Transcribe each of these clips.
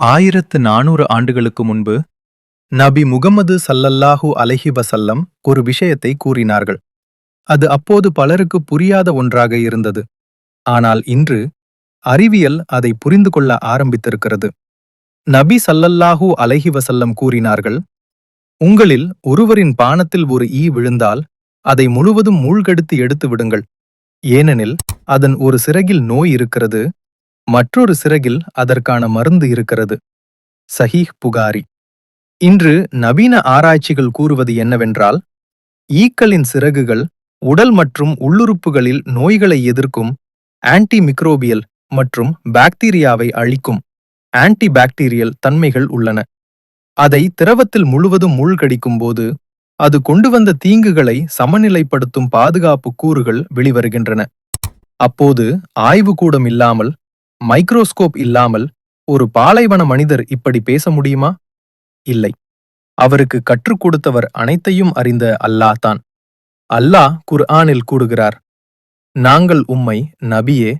1400 ஆண்டுகளுக்கு முன்பு நபி முகமது ஸல்லல்லாஹு அலைஹி வஸல்லம் ஒரு விஷயத்தை கூறினார்கள். அது அப்போது பலருக்கு புரியாத ஒன்றாக இருந்தது. ஆனால் இன்று அறிவியல் அதை புரிந்து கொள்ள ஆரம்பித்திருக்கிறது. நபி ஸல்லல்லாஹு அலைஹி வஸல்லம் கூறினார்கள், உங்களில் ஒருவரின் பானத்தில் ஒரு ஈ விழுந்தால் அதை முழுவதும் மூழ்கெடுத்து எடுத்து விடுங்கள். ஏனெனில் அதன் ஒரு சிறகில் நோய் இருக்கிறது, மற்றொரு சிறகில் அதற்கான மருந்து இருக்கிறது. சஹீஹ் புகாரி. இன்று நவீன ஆராய்ச்சிகள் கூறுவது என்னவென்றால், ஈக்களின் சிறகுகள் உடல் மற்றும் உள்ளுறுப்புகளில் நோய்களை எதிர்க்கும் ஆன்டிமிக்ரோபியல் மற்றும் பாக்டீரியாவை அழிக்கும் ஆன்டிபாக்டீரியல் தன்மைகள் உள்ளன. அதை திரவத்தில் முழுவதும் மூழ்கடிக்கும் போது அது கொண்டு வந்த தீங்குகளை சமநிலைப்படுத்தும் பாதுகாப்பு கூறுகள் வெளிவருகின்றன. அப்போது ஆய்வுக்கூடம் இல்லாமல், மைக்ரோஸ்கோப் இல்லாமல் ஒரு பாலைவன மனிதர் இப்படி பேச முடியுமா? இல்லை. அவருக்கு கற்றுக் கொடுத்தவர் அனைத்தையும் அறிந்த அல்லாஹ் தான். அல்லாஹ் குர்ஆனில் கூறுகிறார், நாங்கள் உம்மை நபியே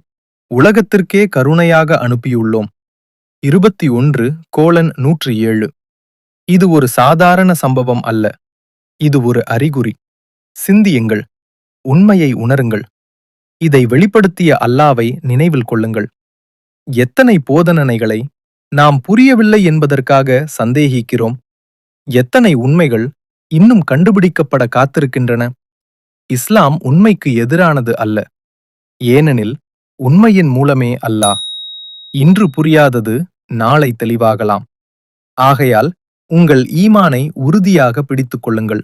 உலகத்திற்கே கருணையாக அனுப்பியுள்ளோம். 21:107. இது ஒரு சாதாரண சம்பவம் அல்ல. இது ஒரு அறிகுறி. சிந்தியுங்கள், உண்மையை உணருங்கள். இதை வெளிப்படுத்திய அல்லாவை நினைவில் கொள்ளுங்கள். எத்தனை போதனைகளை நாம் புரியவில்லை என்பதற்காக சந்தேகிக்கிறோம். எத்தனை உண்மைகள் இன்னும் கண்டுபிடிக்கப்பட காத்திருக்கின்றன. இஸ்லாம் உண்மைக்கு எதிரானது அல்ல, ஏனெனில் உண்மையின் மூலமே அல்லாஹ். இன்று புரியாதது நாளை தெளிவாகலாம். ஆகையால் உங்கள் ஈமானை உறுதியாக பிடித்துக் கொள்ளுங்கள்.